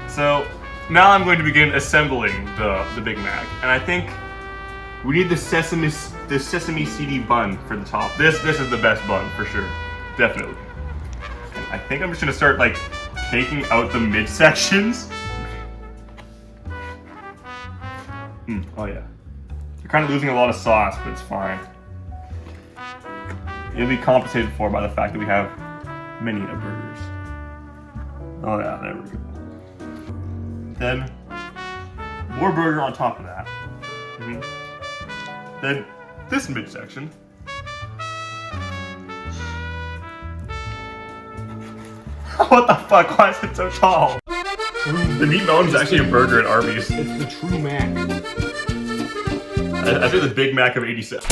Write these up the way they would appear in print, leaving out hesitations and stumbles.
So now I'm going to begin assembling the Big Mac, and I think we need the sesame seedy bun for the top. This is the best bun for sure, definitely. And I think I'm just gonna start like taking out the midsections. Oh yeah, you're kind of losing a lot of sauce, but it's fine. It'll be compensated for by the fact that we have many burgers. Oh yeah, there we go. Then more burger on top of that. Then this midsection. What the fuck? Why is it so tall? The meat melon is actually a burger at Arby's. It's the true Mac. I think the Big Mac of '87.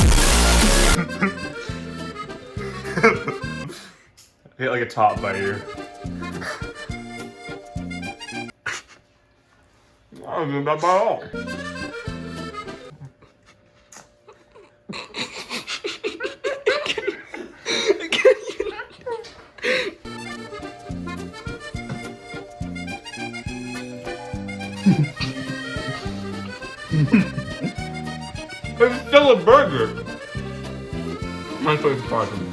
Hit like a top bite here. Oh, not bad at all. It's still a burger. That's what it's possible.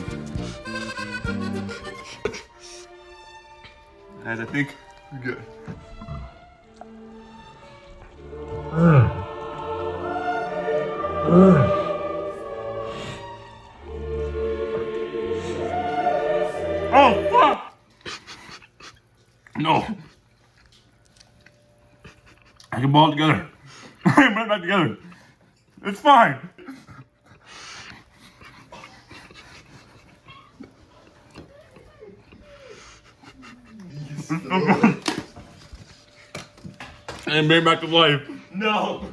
Guys, I think we're good. Oh fuck! No. I can ball it together. I can put it back together. It's fine. And bring back to life. No.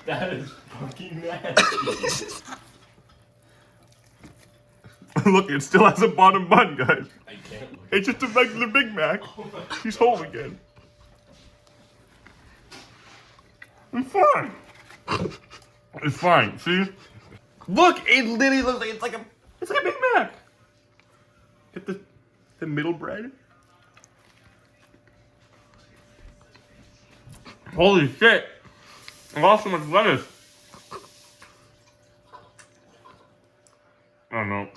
That is fucking nasty. Look, it still has a bottom bun, guys. I can't look. It's just a regular Big Mac. He's whole again. It's fine. It's fine. See? Look, it literally looks like it's like a Big Mac. Get the middle bread. Holy shit! I lost so much lettuce. I don't know.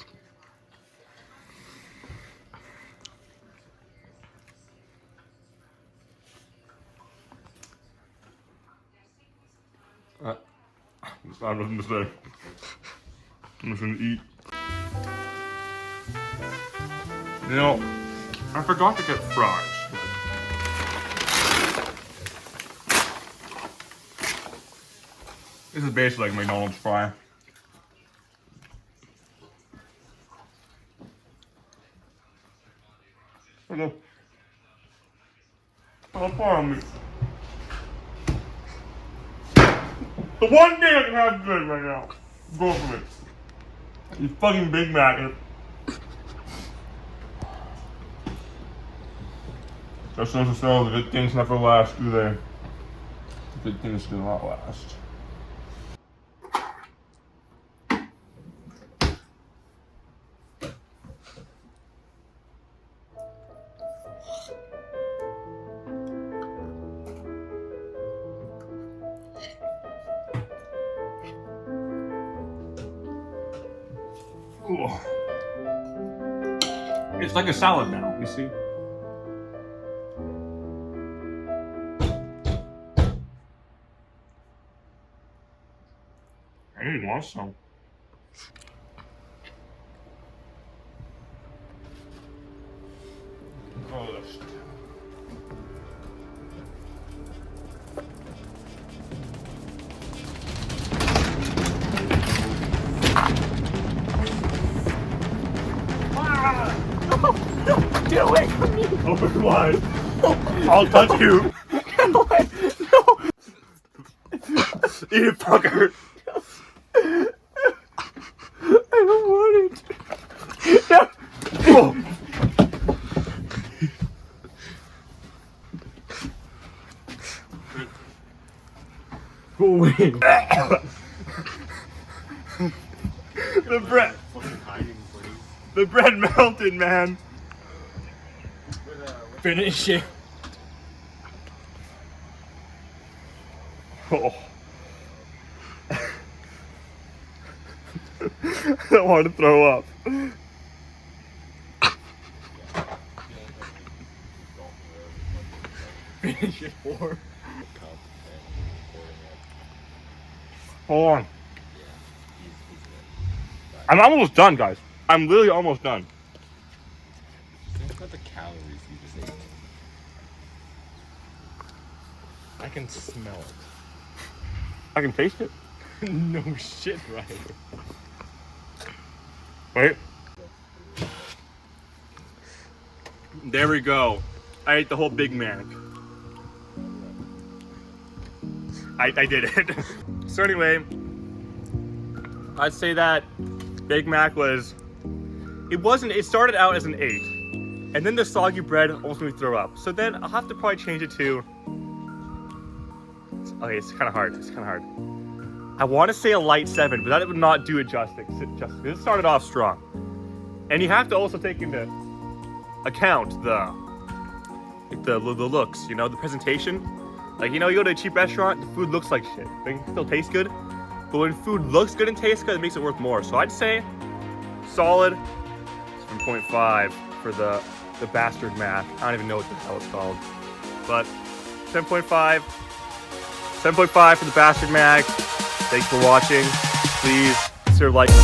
I have nothing to say. I'm just gonna eat. You know, I forgot to get fries. This is basically like McDonald's fry. There you go. How far on me? The one thing I can have good right now. Go for it. You fucking Big Mac. Just goes to show the good things never last, do they? The good things do not last. Ooh. It's like a salad now, you see? I need more some. Oh, that's... Get away from me! Open wide. I'll touch you. Get away! No! Eat it, fucker. I don't want it. No. Oh. Oh. way. The bread. The bread melted, man. Finish it. Oh. I want to throw up. Finish it for. Hold on. I'm almost done, guys. I'm literally almost done. Think about the calories you just ate. I can smell it. I can taste it. No shit, right? Wait. There we go. I ate the whole Big Mac. I did it. So anyway, I'd say that Big Mac was, it started out as an 8. And then the soggy bread almost made me throw up. So then I'll have to probably change it to, okay, it's kind of hard. I want to say a light 7, but that would not do it justice. It started off strong. And you have to also take into account the looks, you know, the presentation. Like, you know, you go to a cheap restaurant, the food looks like shit. But it still tastes good. But when food looks good and tastes good, it makes it worth more. So I'd say solid 7.5 for the Bastard Mac. I don't even know what the hell it's called. But 7.5 for the Bastard Mac. Thanks for watching. Please consider liking.